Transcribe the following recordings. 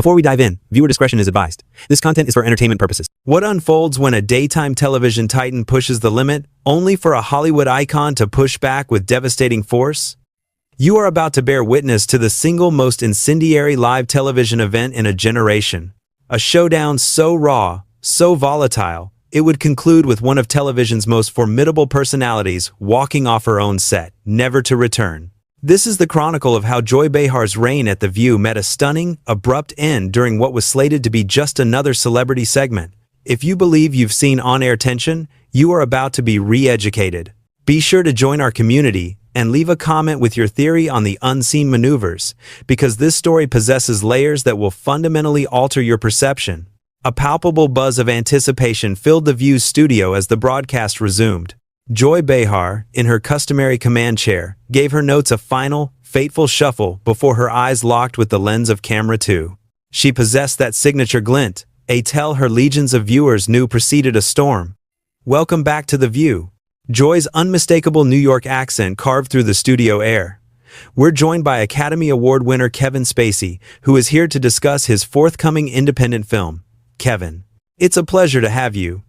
Before we dive in, viewer discretion is advised. This content is for entertainment purposes. What unfolds when a daytime television titan pushes the limit, only for a Hollywood icon to push back with devastating force? You are about to bear witness to the single most incendiary live television event in a generation. A showdown so raw, so volatile, it would conclude with one of television's most formidable personalities walking off her own set, never to return. This is the chronicle of how Joy Behar's reign at The View met a stunning, abrupt end during what was slated to be just another celebrity segment. If you believe you've seen on-air tension, you are about to be re-educated. Be sure to join our community and leave a comment with your theory on the unseen maneuvers, because this story possesses layers that will fundamentally alter your perception. A palpable buzz of anticipation filled The View's studio as the broadcast resumed. Joy Behar, in her customary command chair, gave her notes a final, fateful shuffle before her eyes locked with the lens of camera 2. She possessed that signature glint, a tell her legions of viewers knew preceded a storm. Welcome back to The View. Joy's unmistakable New York accent carved through the studio air. We're joined by Academy Award winner Kevin Spacey, who is here to discuss his forthcoming independent film. Kevin, it's a pleasure to have you.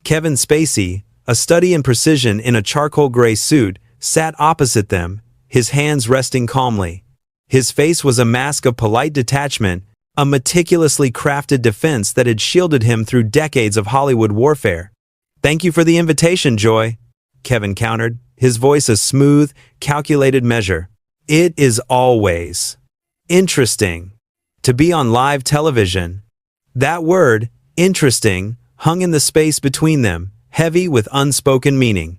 Kevin Spacey, a study in precision in a charcoal gray suit, sat opposite them, his hands resting calmly. His face was a mask of polite detachment, a meticulously crafted defense that had shielded him through decades of Hollywood warfare. "Thank you for the invitation, Joy," Kevin countered, his voice a smooth, calculated measure. "It is always interesting to be on live television." That word, interesting, hung in the space between them, heavy with unspoken meaning.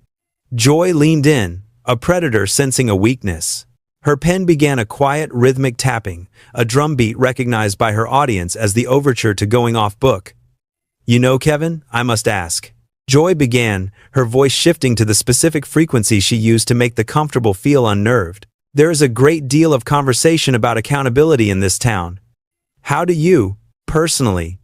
Joy leaned in, a predator sensing a weakness. Her pen began a quiet, rhythmic tapping, a drumbeat recognized by her audience as the overture to Going Off Book. "You know, Kevin, I must ask." Joy began, her voice shifting to the specific frequency she used to make the comfortable feel unnerved. "There is a great deal of conversation about accountability in this town. How do you, personally,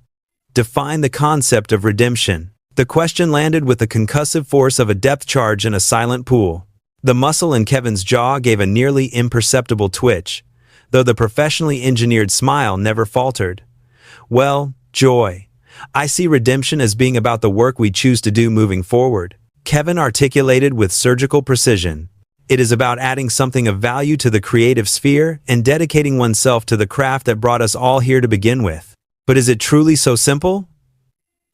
define the concept of redemption?" The question landed with the concussive force of a depth charge in a silent pool. The muscle in Kevin's jaw gave a nearly imperceptible twitch, though the professionally engineered smile never faltered. "Well, Joy, I see redemption as being about the work we choose to do moving forward," Kevin articulated with surgical precision. "It is about adding something of value to the creative sphere and dedicating oneself to the craft that brought us all here to begin with. But is it truly so simple?"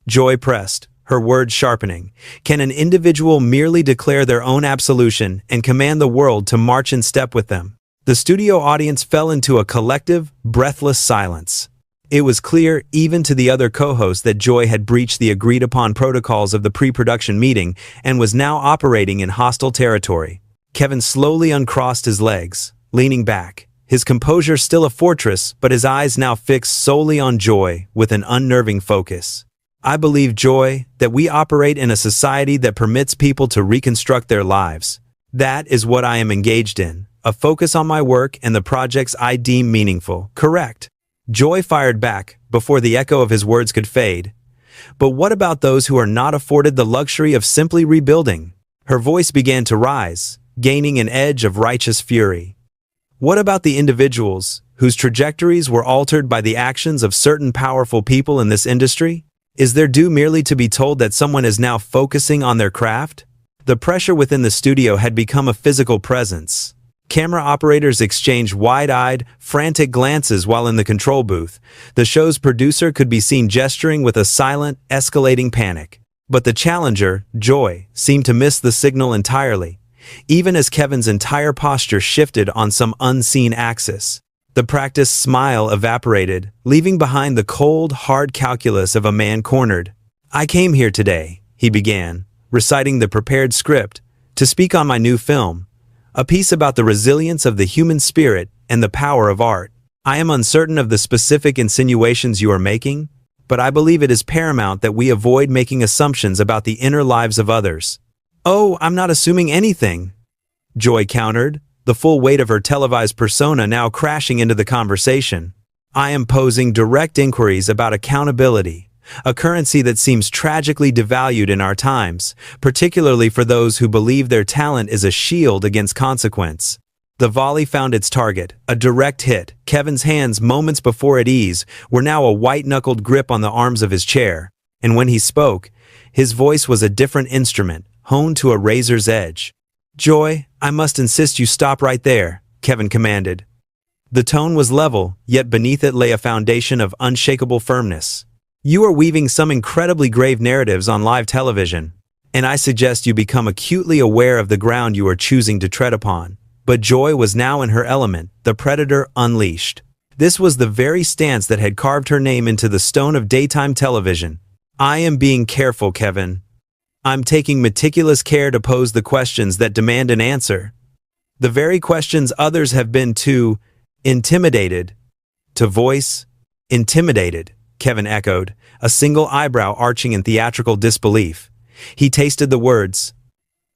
Joy pressed, her words sharpening. "Can an individual merely declare their own absolution and command the world to march in step with them?" The studio audience fell into a collective, breathless silence. It was clear, even to the other co-hosts, that Joy had breached the agreed-upon protocols of the pre-production meeting and was now operating in hostile territory. Kevin slowly uncrossed his legs, leaning back, his composure still a fortress, but his eyes now fixed solely on Joy with an unnerving focus. "I believe, Joy, that we operate in a society that permits people to reconstruct their lives. That is what I am engaged in, a focus on my work and the projects I deem meaningful." "Correct," Joy fired back, before the echo of his words could fade. "But what about those who are not afforded the luxury of simply rebuilding?" Her voice began to rise, gaining an edge of righteous fury. "What about the individuals whose trajectories were altered by the actions of certain powerful people in this industry? Is their due merely to be told that someone is now focusing on their craft?" The pressure within the studio had become a physical presence. Camera operators exchanged wide-eyed, frantic glances while in the control booth. The show's producer could be seen gesturing with a silent, escalating panic. But the challenger, Joy, seemed to miss the signal entirely, even as Kevin's entire posture shifted on some unseen axis. The practiced smile evaporated, leaving behind the cold, hard calculus of a man cornered. "I came here today," he began, reciting the prepared script, "to speak on my new film, a piece about the resilience of the human spirit and the power of art. I am uncertain of the specific insinuations you are making, but I believe it is paramount that we avoid making assumptions about the inner lives of others." "Oh, I'm not assuming anything," Joy countered, the full weight of her televised persona now crashing into the conversation. "I am posing direct inquiries about accountability, a currency that seems tragically devalued in our times, particularly for those who believe their talent is a shield against consequence." The volley found its target, a direct hit. Kevin's hands, moments before at ease, were now a white-knuckled grip on the arms of his chair, and when he spoke, his voice was a different instrument, honed to a razor's edge. "Joy, I must insist you stop right there," Kevin commanded. The tone was level, yet beneath it lay a foundation of unshakable firmness. "You are weaving some incredibly grave narratives on live television, and I suggest you become acutely aware of the ground you are choosing to tread upon." But Joy was now in her element, the predator unleashed. This was the very stance that had carved her name into the stone of daytime television. "I am being careful, Kevin. I'm taking meticulous care to pose the questions that demand an answer. The very questions others have been too intimidated to voice." "Intimidated," Kevin echoed, a single eyebrow arching in theatrical disbelief. He tasted the words.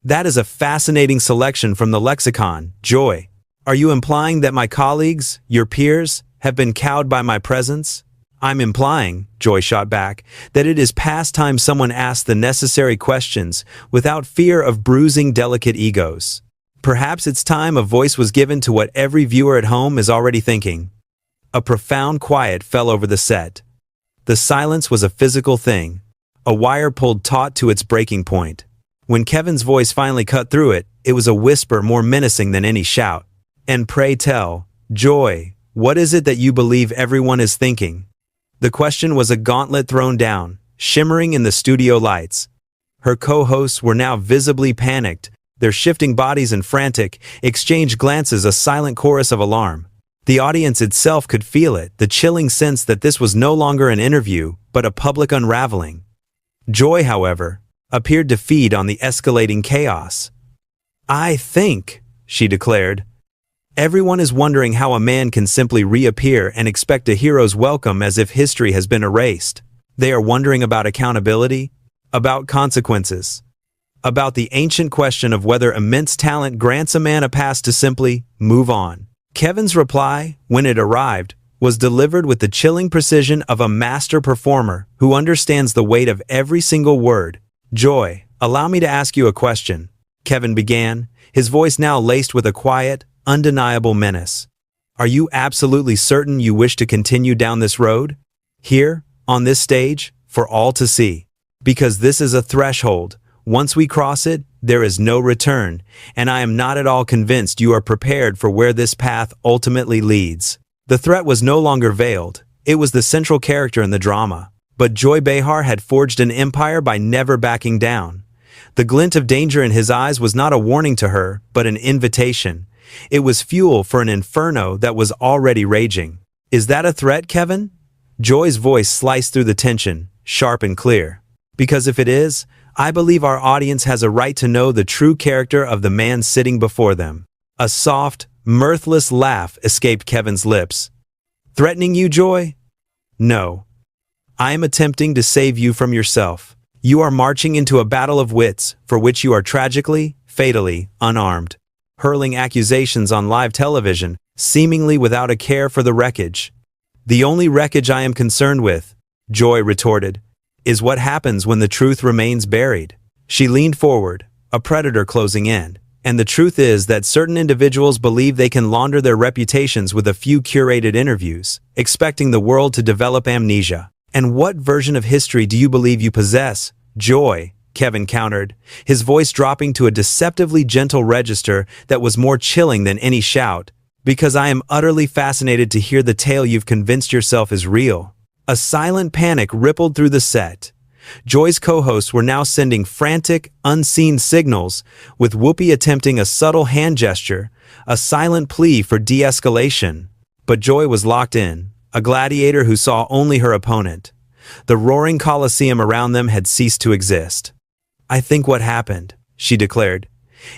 "That is a fascinating selection from the lexicon, Joy. Are you implying that my colleagues, your peers, have been cowed by my presence?" "I'm implying," Joy shot back, "that it is past time someone asked the necessary questions without fear of bruising delicate egos. Perhaps it's time a voice was given to what every viewer at home is already thinking." A profound quiet fell over the set. The silence was a physical thing, a wire pulled taut to its breaking point. When Kevin's voice finally cut through it, it was a whisper more menacing than any shout. "And pray tell, Joy, what is it that you believe everyone is thinking?" The question was a gauntlet thrown down, shimmering in the studio lights. Her co-hosts were now visibly panicked, their shifting bodies and frantic, exchanged glances, a silent chorus of alarm. The audience itself could feel it, the chilling sense that this was no longer an interview, but a public unraveling. Joy, however, appeared to feed on the escalating chaos. "I think," she declared, "everyone is wondering how a man can simply reappear and expect a hero's welcome as if history has been erased. They are wondering about accountability, about consequences, about the ancient question of whether immense talent grants a man a pass to simply move on." Kevin's reply, when it arrived, was delivered with the chilling precision of a master performer who understands the weight of every single word. "Joy, allow me to ask you a question," Kevin began, his voice now laced with a quiet, undeniable menace. "Are you absolutely certain you wish to continue down this road? Here, on this stage, for all to see? Because this is a threshold. Once we cross it, there is no return, and I am not at all convinced you are prepared for where this path ultimately leads." The threat was no longer veiled. It was the central character in the drama. But Joy Behar had forged an empire by never backing down. The glint of danger in his eyes was not a warning to her, but an invitation. It was fuel for an inferno that was already raging. "Is that a threat, Kevin?" Joy's voice sliced through the tension, sharp and clear. "Because if it is, I believe our audience has a right to know the true character of the man sitting before them." A soft, mirthless laugh escaped Kevin's lips. "Threatening you, Joy? No. I am attempting to save you from yourself. You are marching into a battle of wits, for which you are tragically, fatally, unarmed. Hurling accusations on live television, seemingly without a care for the wreckage. The only wreckage I am concerned with," Joy retorted, "is what happens when the truth remains buried." She leaned forward, a predator closing in. "And the truth is that certain individuals believe they can launder their reputations with a few curated interviews, expecting the world to develop amnesia." "And what version of history do you believe you possess, Joy?" Kevin countered, his voice dropping to a deceptively gentle register that was more chilling than any shout. "Because I am utterly fascinated to hear the tale you've convinced yourself is real." A silent panic rippled through the set. Joy's co-hosts were now sending frantic, unseen signals, with Whoopi attempting a subtle hand gesture, a silent plea for de-escalation. But Joy was locked in, a gladiator who saw only her opponent. The roaring coliseum around them had ceased to exist. "I think what happened," she declared,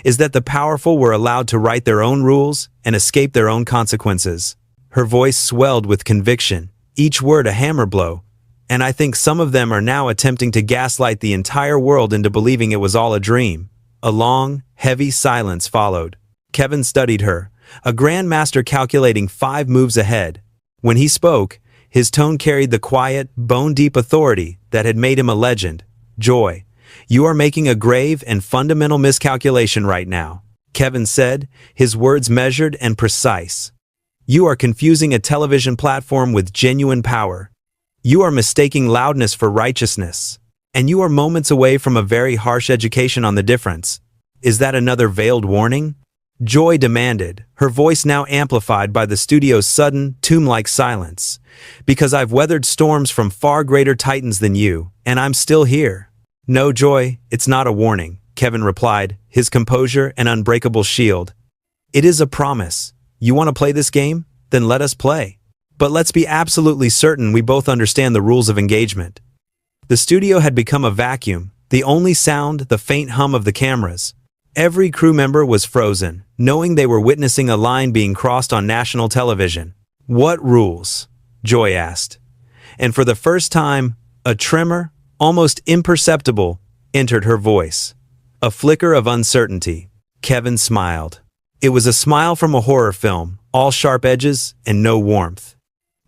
"is that the powerful were allowed to write their own rules and escape their own consequences." Her voice swelled with conviction, each word a hammer blow. "And I think some of them are now attempting to gaslight the entire world into believing it was all a dream." A long, heavy silence followed. Kevin studied her, a grandmaster calculating 5 moves ahead. When he spoke, his tone carried the quiet, bone-deep authority that had made him a legend. "Joy, you are making a grave and fundamental miscalculation right now. Kevin said, his words measured and precise. You are confusing a television platform with genuine power. You are mistaking loudness for righteousness. And you are moments away from a very harsh education on the difference. Is that another veiled warning? Joy demanded, her voice now amplified by the studio's sudden, tomb-like silence. Because I've weathered storms from far greater titans than you, and I'm still here. No, Joy, it's not a warning, Kevin replied, his composure an unbreakable shield. It is a promise. You want to play this game? Then let us play. But let's be absolutely certain we both understand the rules of engagement. The studio had become a vacuum, the only sound, the faint hum of the cameras. Every crew member was frozen, knowing they were witnessing a line being crossed on national television. What rules? Joy asked. And for the first time, a tremor, almost imperceptible, entered her voice. A flicker of uncertainty. Kevin smiled. It was a smile from a horror film, all sharp edges and no warmth.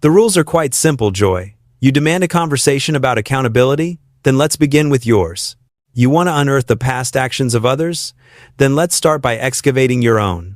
The rules are quite simple, Joy. You demand a conversation about accountability? Then let's begin with yours. You want to unearth the past actions of others? Then let's start by excavating your own.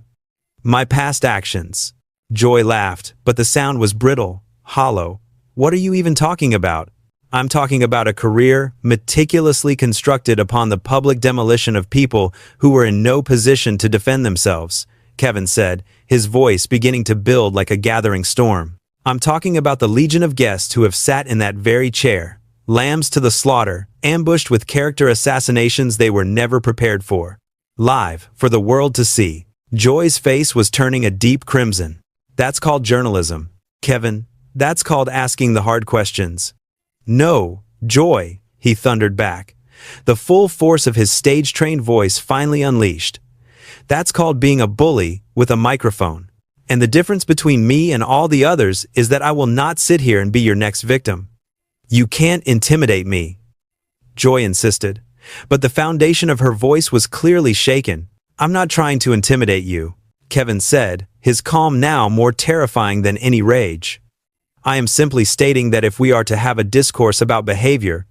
My past actions. Joy laughed, but the sound was brittle, hollow. What are you even talking about? I'm talking about a career meticulously constructed upon the public demolition of people who were in no position to defend themselves, Kevin said, his voice beginning to build like a gathering storm. I'm talking about the legion of guests who have sat in that very chair, lambs to the slaughter, ambushed with character assassinations they were never prepared for. Live, for the world to see. Joy's face was turning a deep crimson. That's called journalism, Kevin. That's called asking the hard questions. No, Joy, he thundered back, the full force of his stage-trained voice finally unleashed. That's called being a bully with a microphone. And the difference between me and all the others is that I will not sit here and be your next victim. You can't intimidate me, Joy insisted, but the foundation of her voice was clearly shaken. I'm not trying to intimidate you, Kevin said, his calm now more terrifying than any rage. I am simply stating that if we are to have a discourse about behavior,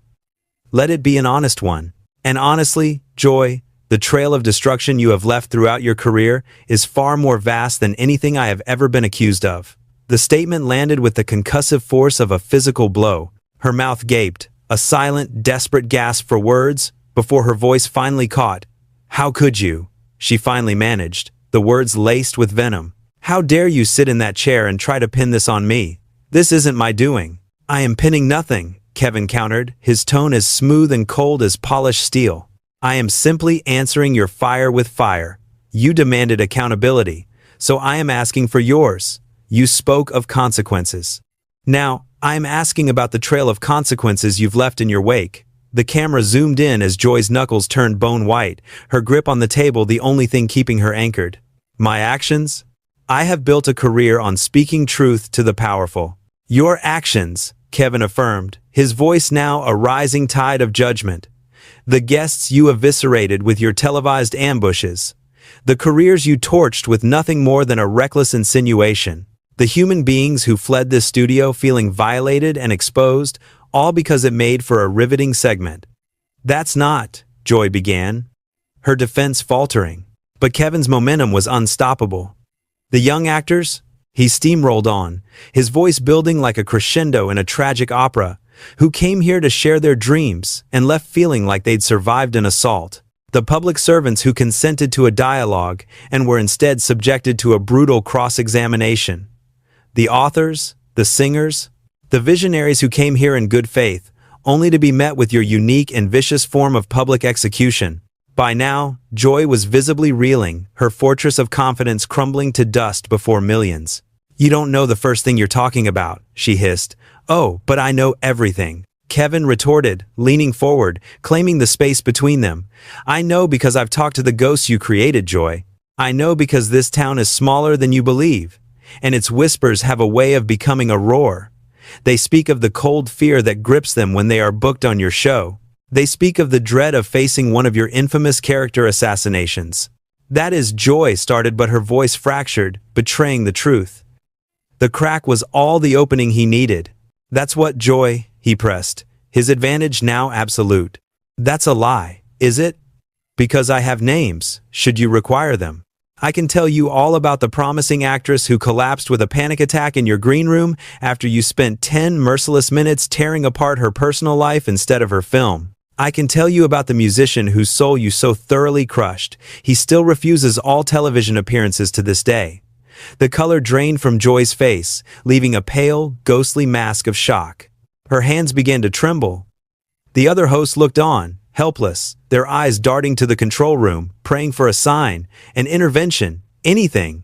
let it be an honest one. And honestly, Joy, the trail of destruction you have left throughout your career is far more vast than anything I have ever been accused of. The statement landed with the concussive force of a physical blow. Her mouth gaped, a silent, desperate gasp for words, before her voice finally caught. How could you? She finally managed, the words laced with venom. How dare you sit in that chair and try to pin this on me? This isn't my doing. I am pinning nothing, Kevin countered, his tone as smooth and cold as polished steel. I am simply answering your fire with fire. You demanded accountability, so I am asking for yours. You spoke of consequences. Now, I am asking about the trail of consequences you've left in your wake. The camera zoomed in as Joy's knuckles turned bone white, her grip on the table the only thing keeping her anchored. My actions? I have built a career on speaking truth to the powerful. Your actions, Kevin affirmed, his voice now a rising tide of judgment. The guests you eviscerated with your televised ambushes. The careers you torched with nothing more than a reckless insinuation. The human beings who fled this studio feeling violated and exposed, all because it made for a riveting segment. That's not, Joy began, her defense faltering. But Kevin's momentum was unstoppable. The young actors? He steamrolled on, his voice building like a crescendo in a tragic opera, who came here to share their dreams and left feeling like they'd survived an assault. The public servants who consented to a dialogue and were instead subjected to a brutal cross-examination. The authors, the singers, the visionaries who came here in good faith, only to be met with your unique and vicious form of public execution. By now, Joy was visibly reeling, her fortress of confidence crumbling to dust before millions. You don't know the first thing you're talking about, she hissed. Oh, but I know everything, Kevin retorted, leaning forward, claiming the space between them. I know because I've talked to the ghosts you created, Joy. I know because this town is smaller than you believe, and its whispers have a way of becoming a roar. They speak of the cold fear that grips them when they are booked on your show. They speak of the dread of facing one of your infamous character assassinations. That is, Joy started, but her voice fractured, betraying the truth. The crack was all the opening he needed. That's what, Joy, he pressed, his advantage now absolute. That's a lie, is it? Because I have names, should you require them. I can tell you all about the promising actress who collapsed with a panic attack in your green room after you spent 10 merciless minutes tearing apart her personal life instead of her film. I can tell you about the musician whose soul you so thoroughly crushed. He still refuses all television appearances to this day. The color drained from Joy's face, leaving a pale, ghostly mask of shock. Her hands began to tremble. The other hosts looked on, helpless, their eyes darting to the control room, praying for a sign, an intervention, anything.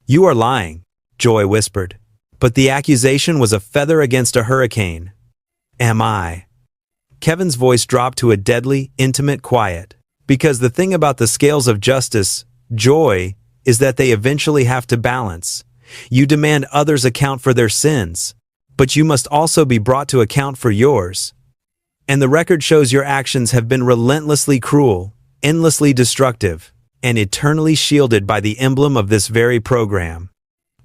"You are lying," Joy whispered. But the accusation was a feather against a hurricane. "Am I?" Kevin's voice dropped to a deadly, intimate quiet. "Because the thing about the scales of justice, Joy, is that they eventually have to balance. You demand others account for their sins, but you must also be brought to account for yours. And the record shows your actions have been relentlessly cruel, endlessly destructive, and eternally shielded by the emblem of this very program."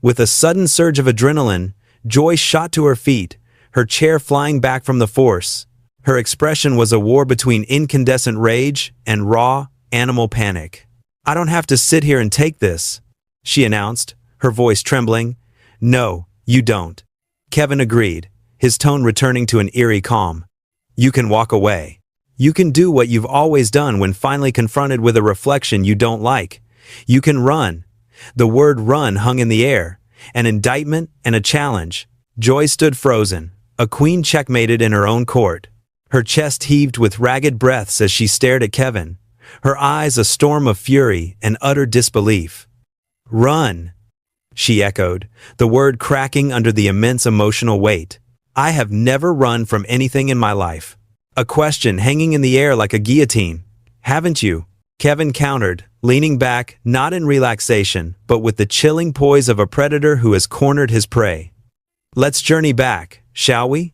With a sudden surge of adrenaline, Joy shot to her feet, her chair flying back from the force. Her expression was a war between incandescent rage and raw, animal panic. "I don't have to sit here and take this," she announced, her voice trembling. "No, you don't." Kevin agreed, his tone returning to an eerie calm. "You can walk away. You can do what you've always done when finally confronted with a reflection you don't like. You can run." The word run hung in the air, an indictment and a challenge. Joy stood frozen, a queen checkmated in her own court. Her chest heaved with ragged breaths as she stared at Kevin, her eyes a storm of fury and utter disbelief. "Run," she echoed, the word cracking under the immense emotional weight. "I have never run from anything in my life." A question hanging in the air like a guillotine. "Haven't you?" Kevin countered, leaning back, not in relaxation, but with the chilling poise of a predator who has cornered his prey. "Let's journey back, shall we?"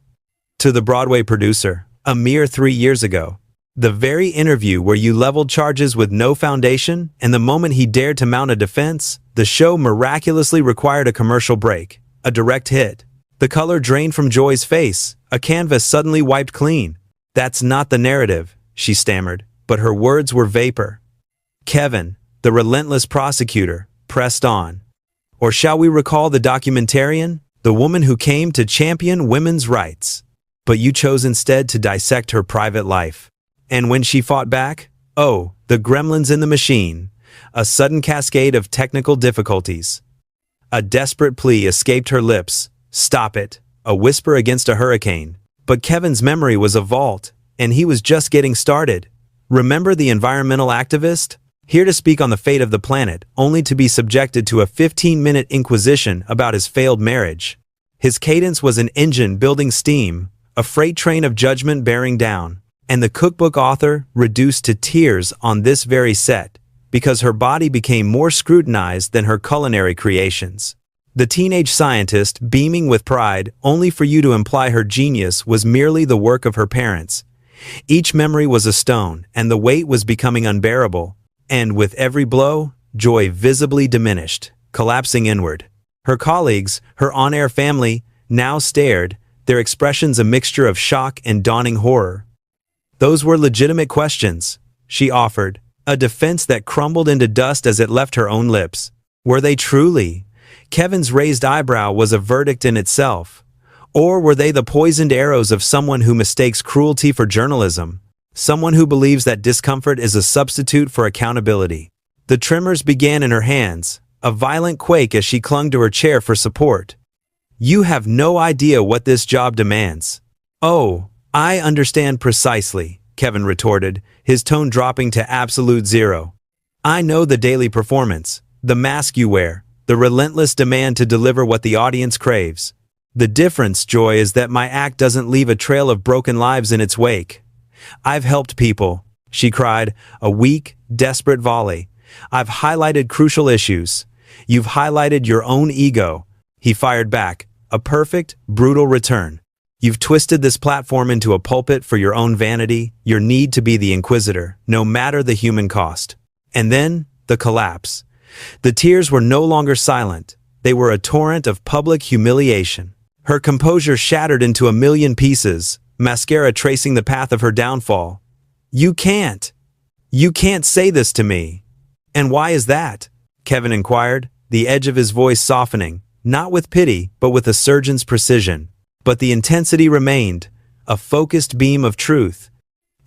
To the Broadway producer, a mere 3 years ago. The very interview where you leveled charges with no foundation, and the moment he dared to mount a defense, the show miraculously required a commercial break, a direct hit. The color drained from Joy's face, a canvas suddenly wiped clean. "That's not the narrative," she stammered, but her words were vapor. Kevin, the relentless prosecutor, pressed on. "Or shall we recall the documentarian, the woman who came to champion women's rights? But you chose instead to dissect her private life. And when she fought back, oh, the gremlins in the machine, a sudden cascade of technical difficulties." A desperate plea escaped her lips. "Stop it," a whisper against a hurricane. But Kevin's memory was a vault, and he was just getting started. Remember the environmental activist? Here to speak on the fate of the planet, only to be subjected to a 15-minute inquisition about his failed marriage. His cadence was an engine building steam, a freight train of judgment bearing down, and the cookbook author reduced to tears on this very set, because her body became more scrutinized than her culinary creations. The teenage scientist, beaming with pride, only for you to imply her genius was merely the work of her parents. Each memory was a stone, and the weight was becoming unbearable. And with every blow, Joy visibly diminished, collapsing inward. Her colleagues, her on-air family, now stared, their expressions a mixture of shock and dawning horror. "Those were legitimate questions," she offered, a defense that crumbled into dust as it left her own lips. "Were they truly?" Kevin's raised eyebrow was a verdict in itself. Or were they the poisoned arrows of someone who mistakes cruelty for journalism? Someone who believes that discomfort is a substitute for accountability. The tremors began in her hands, a violent quake as she clung to her chair for support. "You have no idea what this job demands." "Oh, I understand precisely," Kevin retorted, his tone dropping to absolute zero. "I know the daily performance, the mask you wear, the relentless demand to deliver what the audience craves. The difference, Joy, is that my act doesn't leave a trail of broken lives in its wake. I've helped people," she cried, a weak, desperate volley. "I've highlighted crucial issues. You've highlighted your own ego." He fired back, a perfect, brutal return. "You've twisted this platform into a pulpit for your own vanity, your need to be the inquisitor, no matter the human cost." And then, the collapse. The tears were no longer silent. They were a torrent of public humiliation. Her composure shattered into a million pieces, mascara tracing the path of her downfall. You can't say this to me." "And why is that?" Kevin inquired, the edge of his voice softening, not with pity, but with a surgeon's precision. But the intensity remained, a focused beam of truth.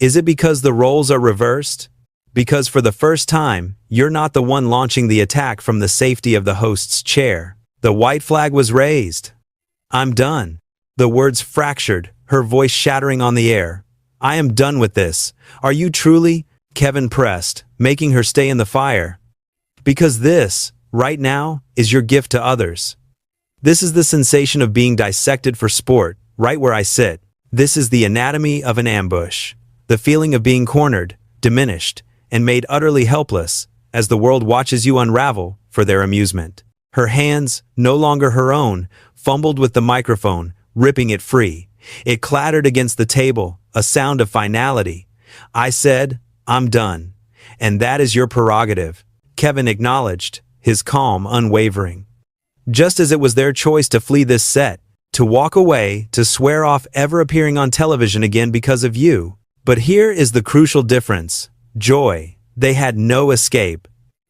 Is it because the roles are reversed? Because for the first time, you're not the one launching the attack from the safety of the host's chair. The white flag was raised. I'm done. The words fractured, her voice shattering on the air. I am done with this. Are you truly? Kevin pressed, making her stay in the fire. Because this, right now, is your gift to others. This is the sensation of being dissected for sport, right where I sit. This is the anatomy of an ambush. The feeling of being cornered, diminished, and made utterly helpless as the world watches you unravel for their amusement. Her hands, no longer her own, fumbled with the microphone, ripping it free. It clattered against the table, a sound of finality. I said, I'm done. And that is your prerogative, Kevin acknowledged, his calm unwavering. Just as it was their choice to flee this set, to walk away, to swear off ever appearing on television again because of you. But here is the crucial difference. Joy, they had no escape.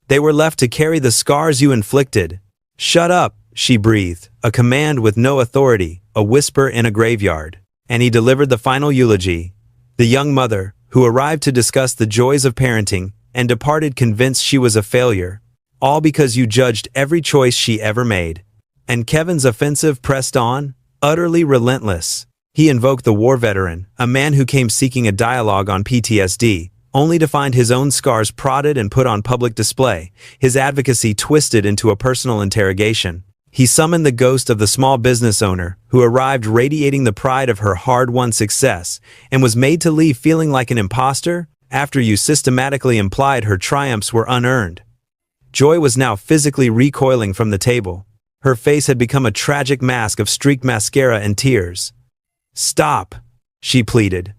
They were left to carry the scars you inflicted. Shut up, she breathed, a command with no authority, a whisper in a graveyard. And he delivered the final eulogy. The young mother, who arrived to discuss the joys of parenting, and departed convinced she was a failure. All because you judged every choice she ever made. And Kevin's offensive pressed on, utterly relentless. He invoked the war veteran, a man who came seeking a dialogue on PTSD, only to find his own scars prodded and put on public display, his advocacy twisted into a personal interrogation. He summoned the ghost of the small business owner, who arrived radiating the pride of her hard-won success, and was made to leave feeling like an imposter, after you systematically implied her triumphs were unearned. Joy was now physically recoiling from the table. Her face had become a tragic mask of streaked mascara and tears. Stop, she pleaded.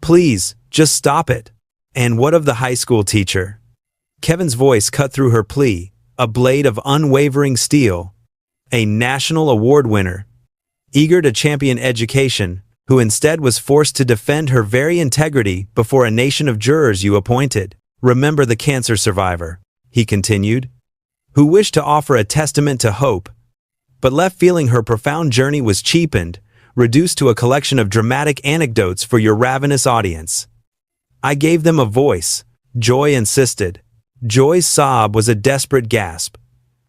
Please, just stop it. And what of the high school teacher? Kevin's voice cut through her plea, a blade of unwavering steel. A national award winner, eager to champion education, who instead was forced to defend her very integrity before a nation of jurors you appointed. Remember the cancer survivor, he continued, who wished to offer a testament to hope, but left feeling her profound journey was cheapened, reduced to a collection of dramatic anecdotes for your ravenous audience. I gave them a voice, Joy insisted. Joy's sob was a desperate gasp.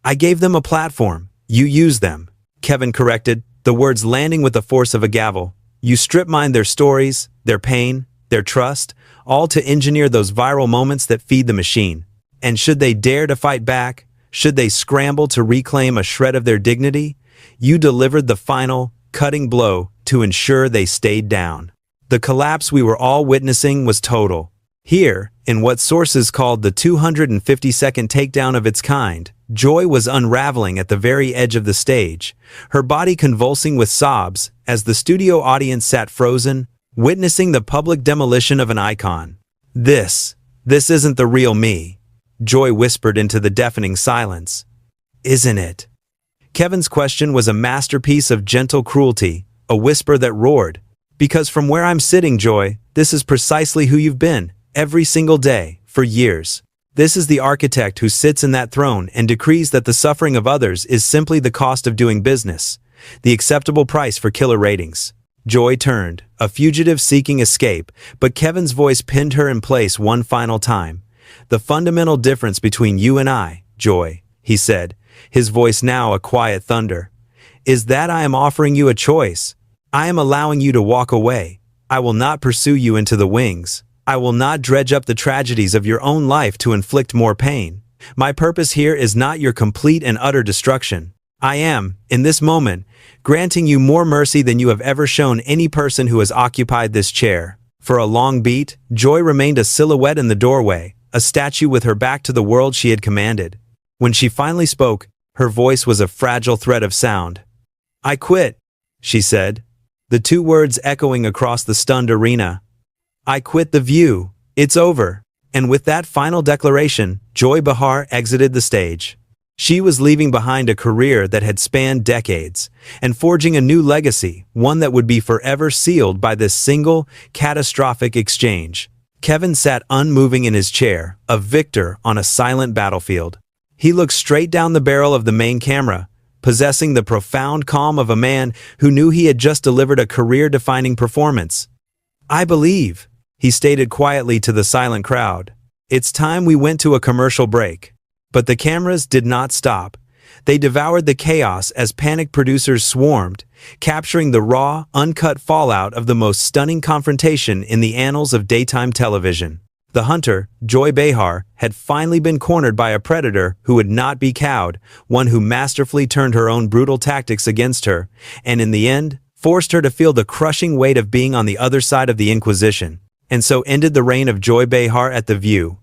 I gave them a platform. You used them, Kevin corrected, the words landing with the force of a gavel. You strip-mined their stories, their pain, their trust, all to engineer those viral moments that feed the machine. And should they dare to fight back, should they scramble to reclaim a shred of their dignity, you delivered the final, cutting blow to ensure they stayed down. The collapse we were all witnessing was total. Here, in what sources called the 250-second takedown of its kind, Joy was unraveling at the very edge of the stage, her body convulsing with sobs as the studio audience sat frozen, witnessing the public demolition of an icon. This isn't the real me, Joy whispered into the deafening silence. Isn't it? Kevin's question was a masterpiece of gentle cruelty, a whisper that roared. Because from where I'm sitting, Joy, this is precisely who you've been, every single day, for years. This is the architect who sits in that throne and decrees that the suffering of others is simply the cost of doing business, the acceptable price for killer ratings. Joy turned, a fugitive seeking escape, but Kevin's voice pinned her in place one final time. The fundamental difference between you and I, Joy, he said, his voice now a quiet thunder, is that I am offering you a choice. I am allowing you to walk away. I will not pursue you into the wings. I will not dredge up the tragedies of your own life to inflict more pain. My purpose here is not your complete and utter destruction. I am, in this moment, granting you more mercy than you have ever shown any person who has occupied this chair. For a long beat, Joy remained a silhouette in the doorway, a statue with her back to the world she had commanded. When she finally spoke, her voice was a fragile thread of sound. I quit, she said, the two words echoing across the stunned arena. I quit The View. It's over. And with that final declaration, Joy Behar exited the stage. She was leaving behind a career that had spanned decades, and forging a new legacy, one that would be forever sealed by this single, catastrophic exchange. Kevin sat unmoving in his chair, a victor on a silent battlefield. He looked straight down the barrel of the main camera, possessing the profound calm of a man who knew he had just delivered a career-defining performance. "I believe," he stated quietly to the silent crowd. "It's time we went to a commercial break." But the cameras did not stop. They devoured the chaos as panicked producers swarmed, capturing the raw, uncut fallout of the most stunning confrontation in the annals of daytime television. The hunter, Joy Behar, had finally been cornered by a predator who would not be cowed, one who masterfully turned her own brutal tactics against her, and in the end, forced her to feel the crushing weight of being on the other side of the Inquisition, and so ended the reign of Joy Behar at The View.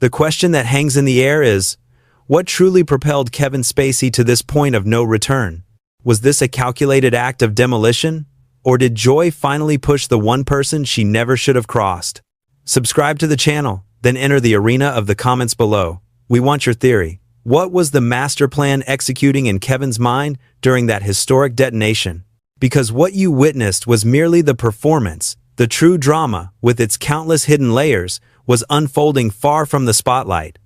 The question that hangs in the air is, what truly propelled Kevin Spacey to this point of no return? Was this a calculated act of demolition? Or did Joy finally push the one person she never should have crossed? Subscribe to the channel, then enter the arena of the comments below. We want your theory. What was the master plan executing in Kevin's mind during that historic detonation? Because what you witnessed was merely the performance. The true drama, with its countless hidden layers, was unfolding far from the spotlight.